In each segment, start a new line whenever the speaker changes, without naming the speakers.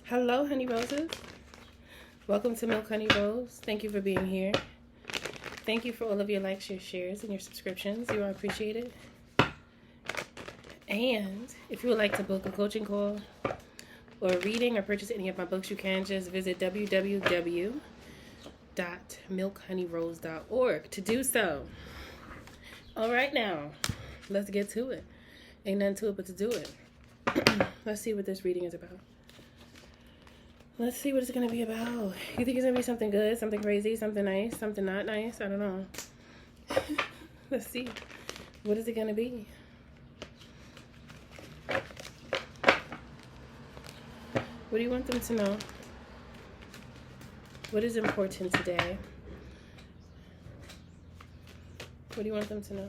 Hello, honey roses. Welcome to Milk Honey Rose. Thank you for being here. Thank you for all of your likes, your shares, and your subscriptions. You are appreciated. And if you would like to book a coaching call or a reading or purchase any of my books, you can just visit www.milkhoneyrose.org to do so. All right, now, let's get to it. Ain't nothing to it but to do it. Let's see what this reading is about. Let's see what it's going to be about. You think it's going to be something good, something crazy, something nice, something not nice? I don't know. Let's see. What is it going to be? What do you want them to know? What is important today? What do you want them to know?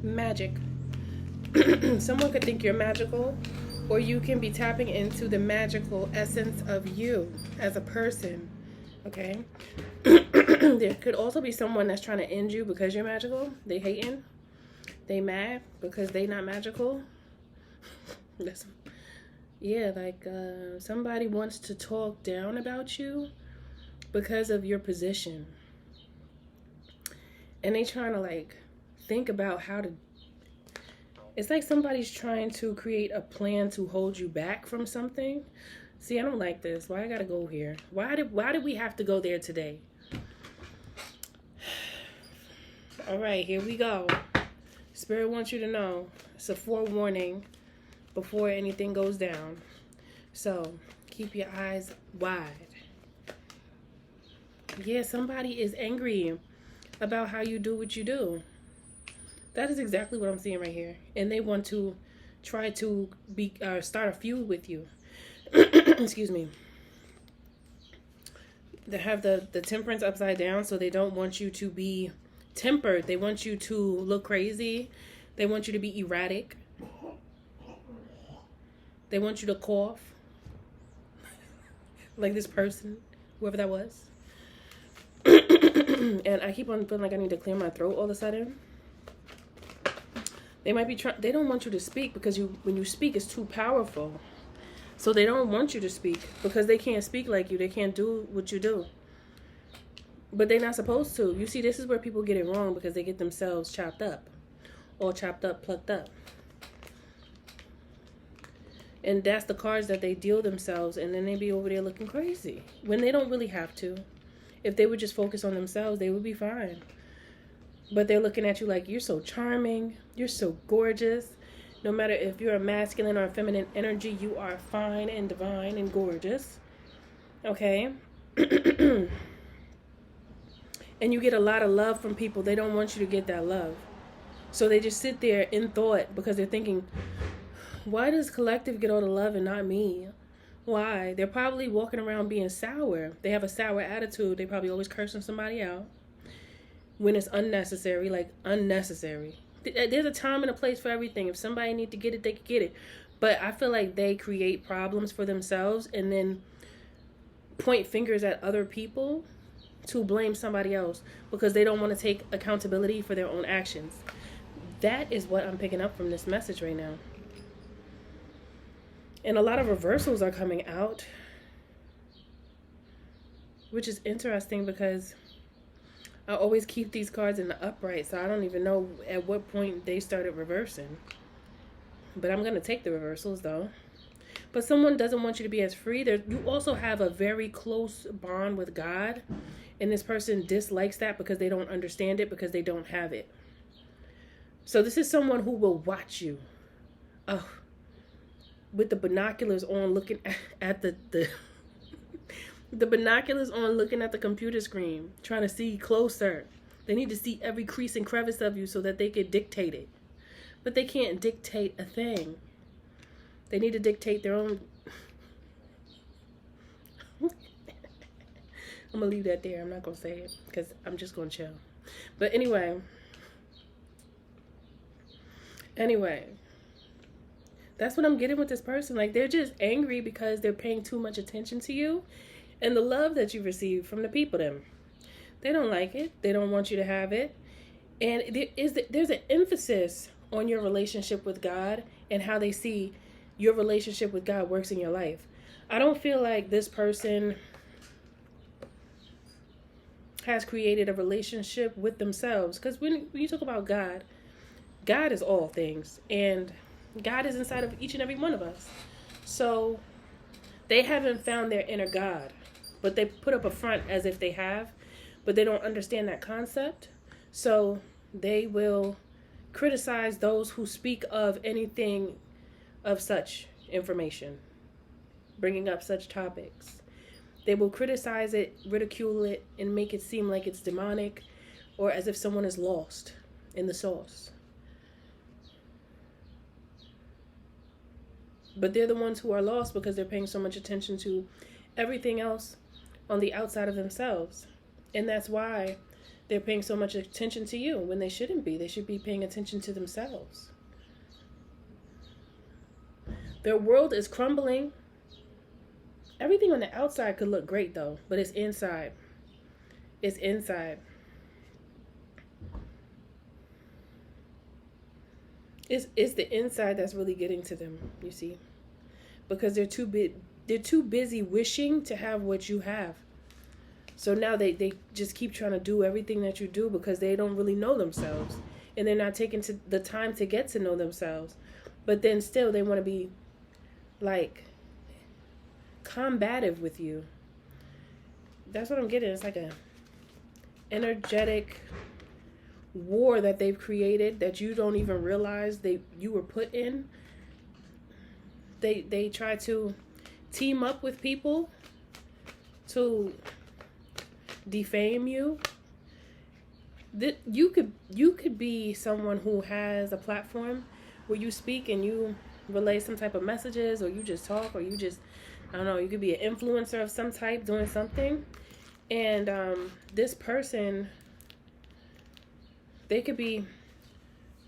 Magic. Someone could think you're magical, or you can be tapping into the magical essence of you as a person. Okay? There could also be someone that's trying to end you because you're magical. They hating. They mad because they not magical. Somebody wants to talk down about you because of your position. And they trying to think about how to. It's like somebody's trying to create a plan to hold you back from something. See, I don't like this. Why I gotta go here? Why did we have to go there today? All right, here we go. Spirit wants you to know it's a forewarning before anything goes down. So keep your eyes wide. Yeah, somebody is angry about how you do what you do. That is exactly what I'm seeing right here. And they want to try to start a feud with you. Excuse me. They have the temperance upside down, so they don't want you to be tempered. They want you to look crazy. They want you to be erratic. They want you to cough. Like this person, whoever that was. And I keep on feeling like I need to clear my throat all of a sudden. They might be they don't want you to speak because when you speak, it's too powerful. So they don't want you to speak because they can't speak like you. They can't do what you do. But they're not supposed to. You see, this is where people get it wrong because they get themselves chopped up. All chopped up, plucked up. And that's the cards that they deal themselves, and then they be over there looking crazy when they don't really have to. If they would just focus on themselves, they would be fine. But they're looking at you like you're so charming, you're so gorgeous. No matter if you're a masculine or a feminine energy, you are fine and divine and gorgeous. Okay? And you get a lot of love from people. They don't want you to get that love. So they just sit there in thought because they're thinking, why does collective get all the love and not me? Why? They're probably walking around being sour. They have a sour attitude. They probably always cursing somebody out when it's unnecessary, unnecessary. There's a time and a place for everything. If somebody need to get it, they can get it. But I feel like they create problems for themselves and then point fingers at other people to blame somebody else because they don't want to take accountability for their own actions. That is what I'm picking up from this message right now. And a lot of reversals are coming out, which is interesting because I always keep these cards in the upright, so I don't even know at what point they started reversing. But I'm going to take the reversals, though. But someone doesn't want you to be as free. You also have a very close bond with God, and this person dislikes that because they don't understand it, because they don't have it. So this is someone who will watch you. Oh, with the binoculars on, looking at the binoculars on, looking at the computer screen, trying to see closer. They need to see every crease and crevice of you so that they can dictate it. But they can't dictate a thing. They need to dictate their own. I'm going to leave that there. I'm not going to say it because I'm just going to chill. But anyway, that's what I'm getting with this person. They're just angry because they're paying too much attention to you and the love that you receive from the people. They don't like it. They don't want you to have it. And there's an emphasis on your relationship with God and how they see your relationship with God works in your life. I don't feel like this person has created a relationship with themselves. Because when you talk about God, God is all things. And God is inside of each and every one of us. So they haven't found their inner God. But they put up a front as if they have. But they don't understand that concept. So they will criticize those who speak of anything of such information, bringing up such topics. They will criticize it, ridicule it, and make it seem like it's demonic or as if someone is lost in the sauce. But they're the ones who are lost because they're paying so much attention to everything else on the outside of themselves. And that's why they're paying so much attention to you when they shouldn't be. They should be paying attention to themselves. Their world is crumbling. Everything on the outside could look great though, but it's inside. It's inside. It's the inside that's really getting to them, you see. Because they're too busy wishing to have what you have. So now they just keep trying to do everything that you do because they don't really know themselves. And they're not taking the time to get to know themselves. But then still they want to be like combative with you. That's what I'm getting. It's like a energetic war that they've created that you don't even realize you were put in. They try to team up with people to defame you. That you could be someone who has a platform where you speak and you relay some type of messages, or you just talk, or you just, I don't know, you could be an influencer of some type doing something. And this person, they could be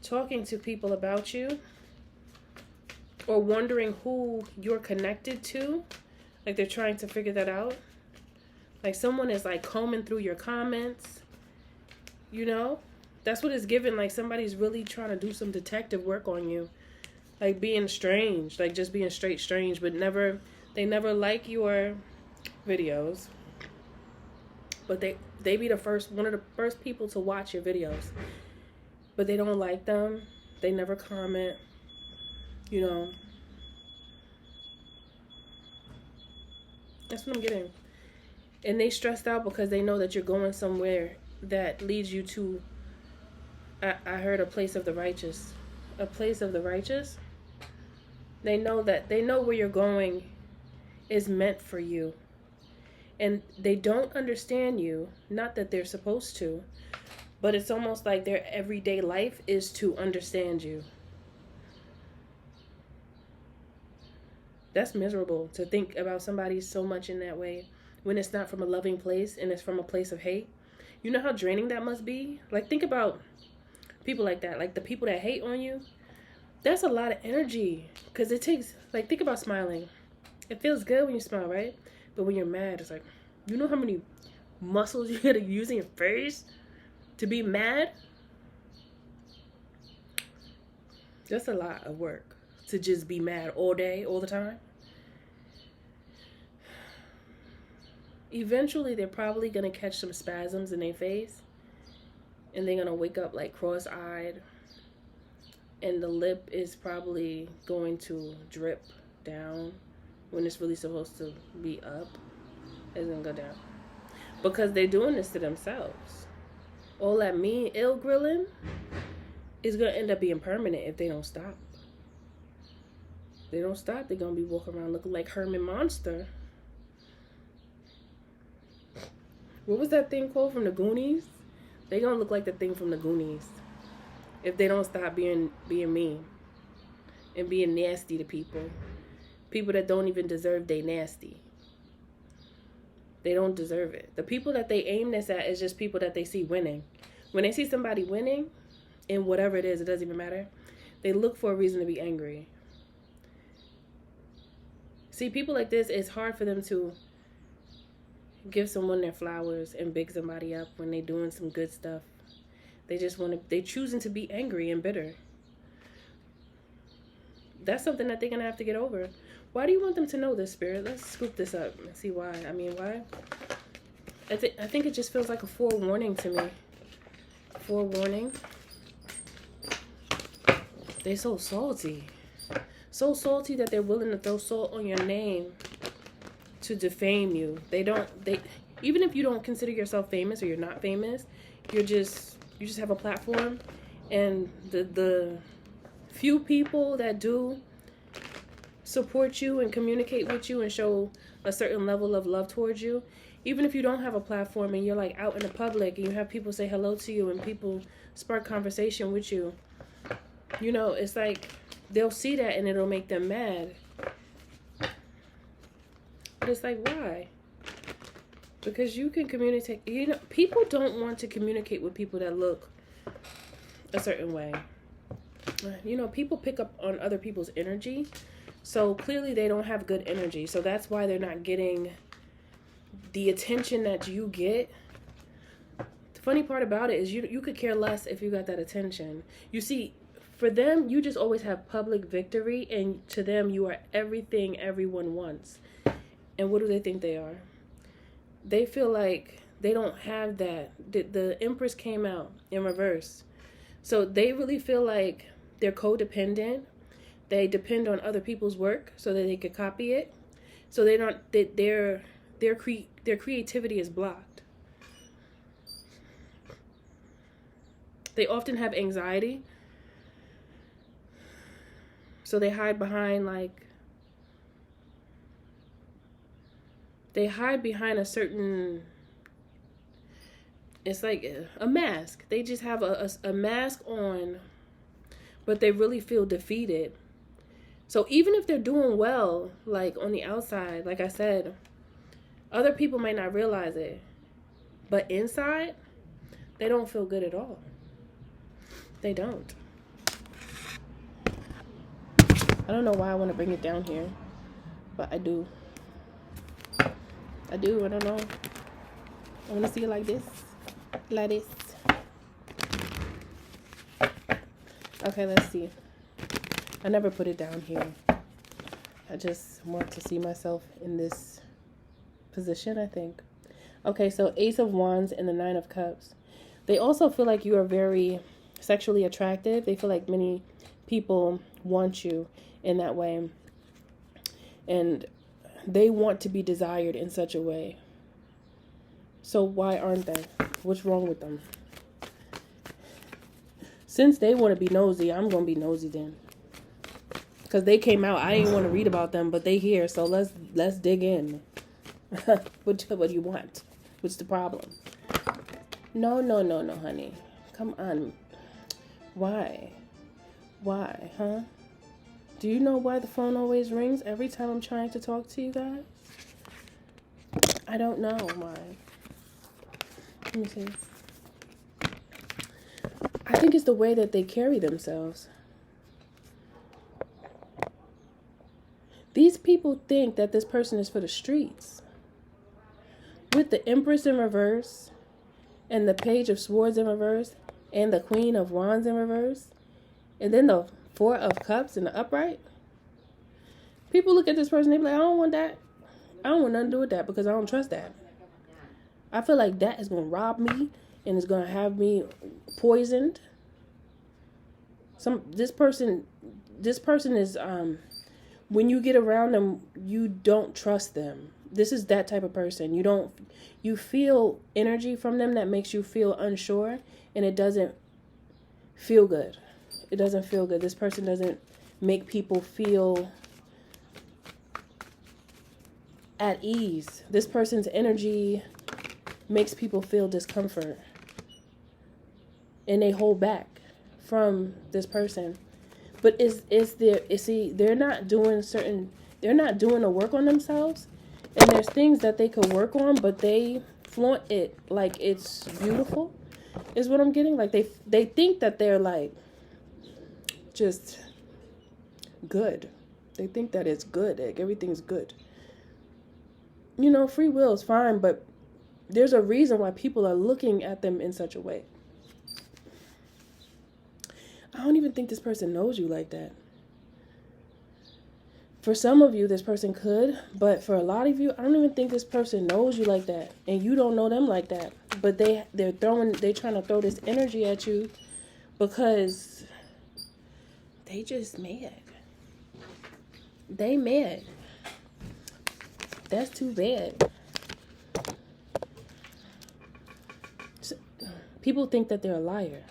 talking to people about you or wondering who you're connected to. Like they're trying to figure that out. Like someone is like combing through your comments, you know? That's what it's given. Like somebody's really trying to do some detective work on you. Like being strange, like just being straight strange, but they never like your videos. But they be one of the first people to watch your videos. But they don't like them. They never comment, you know. That's what I'm getting. And they stressed out because they know that you're going somewhere that leads you to, I heard, a place of the righteous. A place of the righteous? They know where you're going is meant for you. And they don't understand you. Not that they're supposed to. But it's almost like their everyday life is to understand you. That's miserable to think about somebody so much in that way when it's not from a loving place and it's from a place of hate. You know how draining that must be? Like, think about people like that. Like, the people that hate on you. That's a lot of energy. Because it takes, like, think about smiling. It feels good when you smile, right? But when you're mad, it's like, you know how many muscles you gotta use in your face to be mad? That's a lot of work to just be mad all day, all the time. Eventually, they're probably going to catch some spasms in their face. And they're going to wake up like cross-eyed. And the lip is probably going to drip down when it's really supposed to be up. It's going to go down. Because they're doing this to themselves. All that mean, ill grilling is going to end up being permanent if they don't stop. If they don't stop, they're going to be walking around looking like Herman Monster. What was that thing called from the Goonies? They gonna look like the thing from the Goonies if they don't stop being mean and being nasty to people. People that don't even deserve they nasty. They don't deserve it. The people that they aim this at is just people that they see winning. When they see somebody winning in whatever it is, it doesn't even matter. They look for a reason to be angry. See, people like this, it's hard for them to give someone their flowers and big somebody up when they're doing some good stuff. They choosing to be angry and bitter. That's something that they're going to have to get over. Why do you want them to know this, Spirit? Let's scoop this up and see why. I mean, why? I think it just feels like a forewarning to me. Forewarning. They're so salty. So salty that they're willing to throw salt on your name to defame you. Even if you don't consider yourself famous or you're not famous, you just have a platform, and the few people that do support you and communicate with you and show a certain level of love towards you, even if you don't have a platform and you're like out in the public and you have people say hello to you and people spark conversation with you, you know, it's like they'll see that and it'll make them mad. But it's like, why? Because you can communicate. You know, people don't want to communicate with people that look a certain way. You know, people pick up on other people's energy. So clearly they don't have good energy. So that's why they're not getting the attention that you get. The funny part about it is you could care less if you got that attention. You see, for them, you just always have public victory. And to them, you are everything everyone wants. And what do they think they are? They feel like they don't have that. The Empress came out in reverse. So they really feel like they're codependent. They depend on other people's work so that they could copy it. So their creativity is blocked. They often have anxiety. So they hide behind a certain, it's like a mask. They just have a mask on, but they really feel defeated. So even if they're doing well, like on the outside, like I said, other people might not realize it, but inside, they don't feel good at all. They don't. I don't know why I want to bring it down here, but I do. I don't know. I want to see it like this. Like this. Okay, let's see. I never put it down here. I just want to see myself in this position, I think. Okay, so Ace of Wands and the Nine of Cups. They also feel like you are very sexually attractive. They feel like many people want you in that way. And they want to be desired in such a way. So why aren't they? What's wrong with them? Since they want to be nosy, I'm going to be nosy then. Because they came out. I didn't want to read about them, but they here. So let's dig in. What do you want? What's the problem? No, honey. Come on. Why? Why, huh? Do you know why the phone always rings every time I'm trying to talk to you guys? I don't know why. Let me see. I think it's the way that they carry themselves. These people think that this person is for the streets. With the Empress in reverse, and the Page of Swords in reverse, and the Queen of Wands in reverse, and then the Four of Cups in the upright. People look at this person, they be like, I don't want that. I don't want nothing to do with that because I don't trust that. I feel like that is going to rob me and is going to have me poisoned. This person is, when you get around them, you don't trust them. This is that type of person. You feel energy from them that makes you feel unsure, and it doesn't feel good. It doesn't feel good. This person doesn't make people feel at ease. This person's energy makes people feel discomfort, and they hold back from this person. But they're not doing the work on themselves, and there's things that they could work on, but they flaunt it like it's beautiful, is what I'm getting. Like they think that they're like just good. They think that it's good, like everything's good. You know, free will is fine, but there's a reason why people are looking at them in such a way. I don't even think this person knows you like that. For some of you, this person could, but for a lot of you, I don't even think this person knows you like that, and you don't know them like that. But they're trying to throw this energy at you because they just mad. They mad. That's too bad. People think that they're a liar.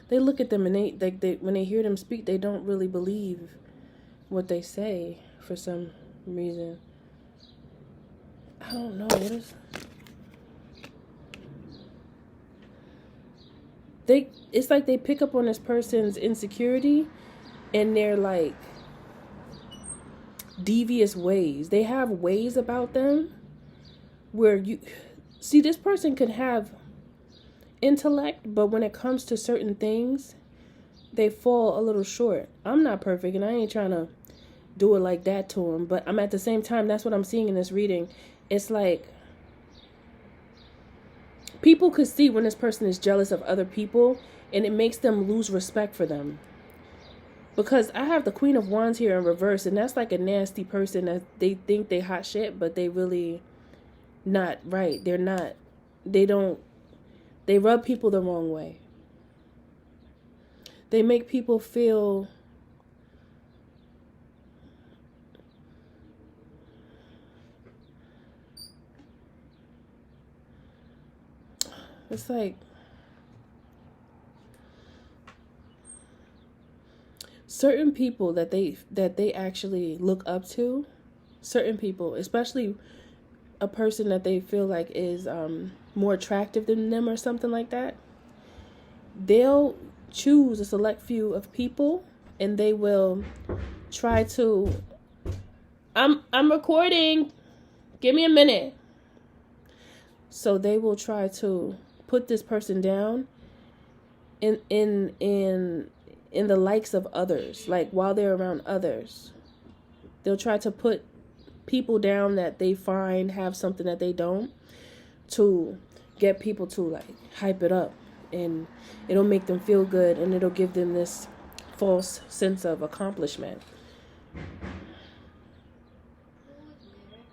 They look at them and they when they hear them speak, they don't really believe what they say for some reason. I don't know. What is... It's like they pick up on this person's insecurity and they're like devious ways. They have ways about them where you see this person could have intellect, but when it comes to certain things, they fall a little short. I'm not perfect and I ain't trying to do it like that to them, but I'm at the same time, that's what I'm seeing in this reading. It's like people could see when this person is jealous of other people and it makes them lose respect for them. Because I have the Queen of Wands here in reverse, and that's like a nasty person that they think they hot shit, but they really not right. They're not. They rub people the wrong way. They make people feel it's like certain people that they actually look up to, certain people, especially a person that they feel like is more attractive than them or something like that, they'll choose a select few of people and they will try to I'm recording, give me a minute. So they will try to put this person down in the likes of others, like while they're around others. They'll try to put people down that they find have something that they don't, to get people to like hype it up, and it'll make them feel good and it'll give them this false sense of accomplishment.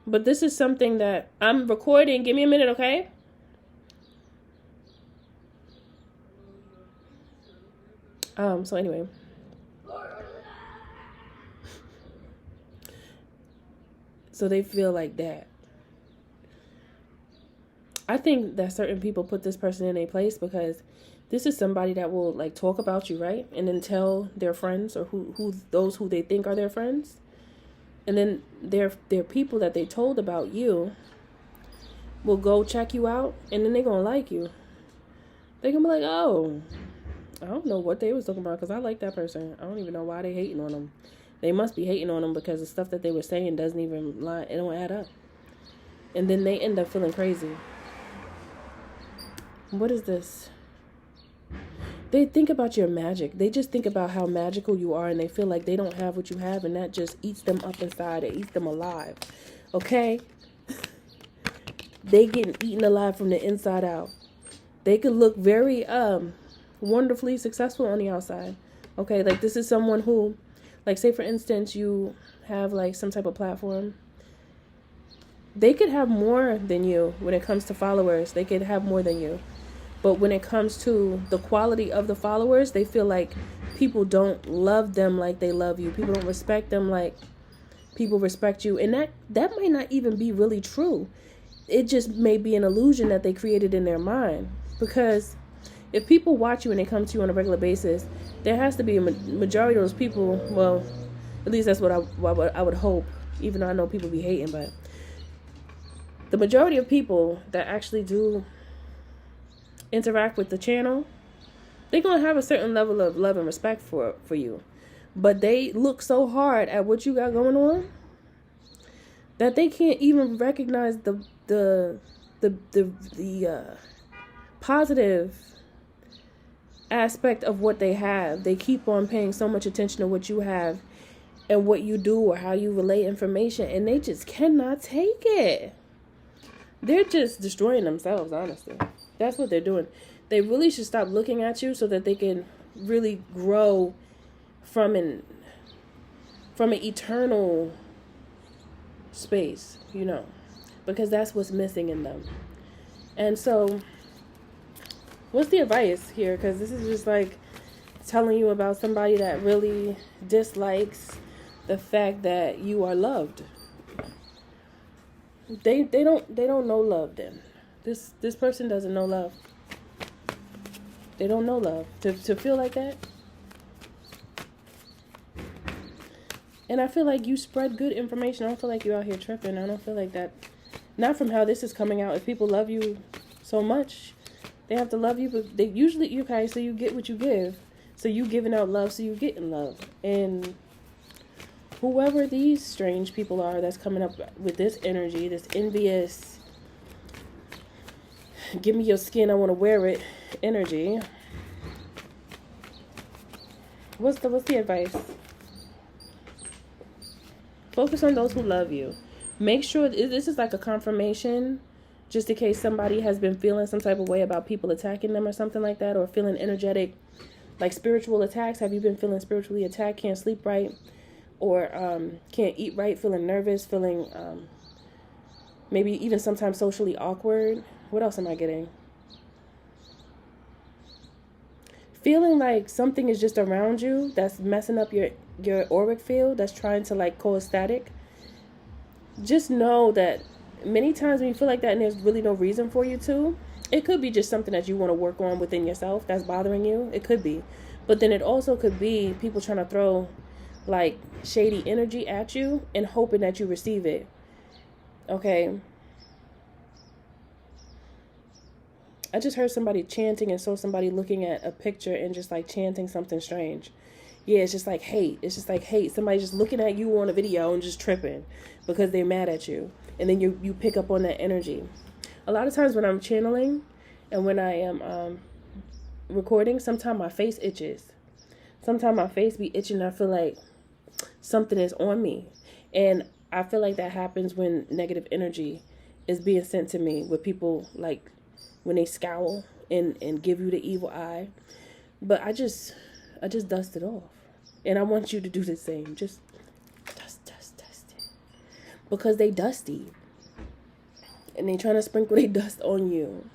But this is something that I'm recording. Give me a minute, okay? So anyway. So they feel like that. I think that certain people put this person in a place because this is somebody that will like talk about you, right? And then tell their friends or who those who they think are their friends. And then their people that they told about you will go check you out, and then they're going to like you. They're going to be like, oh, I don't know what they was talking about because I like that person. I don't even know why they hating on them. They must be hating on them because the stuff that they were saying doesn't even lie. It don't add up. And then they end up feeling crazy. What is this? They think about your magic. They just think about how magical you are, and they feel like they don't have what you have, and that just eats them up inside. It eats them alive. Okay? They getting eaten alive from the inside out. They could look very wonderfully successful on the outside. Okay? Like this is someone who, like say for instance, you have like some type of platform. They could have more than you when it comes to followers. They could have more than you. But when it comes to the quality of the followers, they feel like people don't love them like they love you. People don't respect them like people respect you. And that might not even be really true. It just may be an illusion that they created in their mind. Because if people watch you and they come to you on a regular basis, there has to be a majority of those people, well, at least that's what I would hope, even though I know people be hating, but the majority of people that actually do interact with the channel, they're going to have a certain level of love and respect for you. But they look so hard at what you got going on that they can't even recognize the positive aspect of what they have. They keep on paying so much attention to what you have and what you do or how you relay information, and they just cannot take it. They're just destroying themselves, honestly. That's what they're doing. They really should stop looking at you so that they can really grow from an eternal space, you know, because that's what's missing in them. And so what's the advice here? Because this is just like telling you about somebody that really dislikes the fact that you are loved. They don't know love. Then this person doesn't know love. They don't know love to feel like that. And I feel like you spread good information. I don't feel like you're out here tripping. I don't feel like that. Not from how this is coming out. If people love you so much, they have to love you. But they usually, okay, so you get what you give. So you giving out love, so you getting love. And whoever these strange people are that's coming up with this energy, this envious, give me your skin, I want to wear it energy. What's the advice? Focus on those who love you. Make sure this is like a confirmation, just in case somebody has been feeling some type of way about people attacking them or something like that, or feeling energetic, like spiritual attacks. Have you been feeling spiritually attacked? Can't sleep right, or can't eat right, feeling nervous, feeling maybe even sometimes socially awkward. What else am I getting? Feeling like something is just around you that's messing up your auric field, that's trying to like cause static. Just know that many times when you feel like that and there's really no reason for you to, it could be just something that you want to work on within yourself that's bothering you. It could be. But then it also could be people trying to throw like shady energy at you and hoping that you receive it. Okay. I just heard somebody chanting and saw somebody looking at a picture and just like chanting something strange. Yeah, it's just like hate. It's just like hate. Somebody just looking at you on a video and just tripping because they're mad at you. And then you pick up on that energy. A lot of times when I'm channeling and when I am recording, sometimes my face itches. Sometimes my face be itching and I feel like something is on me. And I feel like that happens when negative energy is being sent to me, with people like when they scowl and give you the evil eye. But I just dust it off. And I want you to do the same. Just dust it. Because they dusty. And they trying to sprinkle their dust on you.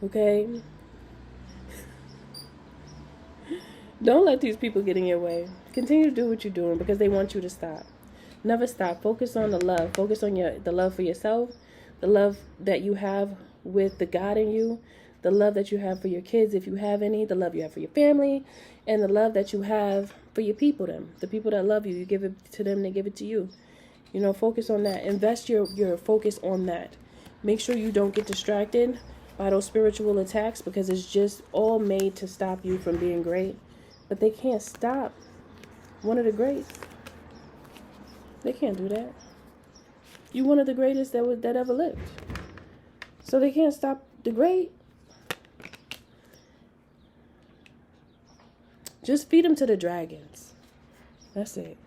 Okay? Don't let these people get in your way. Continue to do what you're doing because they want you to stop. Never stop. Focus on the love. Focus on the love for yourself. The love that you have with the God in you. The love that you have for your kids, if you have any. The love you have for your family. And the love that you have for your people, the people that love you. You give it to them, they give it to you. You know, focus on that. Invest your focus on that. Make sure you don't get distracted by those spiritual attacks, because it's just all made to stop you from being great. But they can't stop one of the greats. They can't do that. You one of the greatest that ever lived. So they can't stop the great. Just feed them to the dragons. That's it.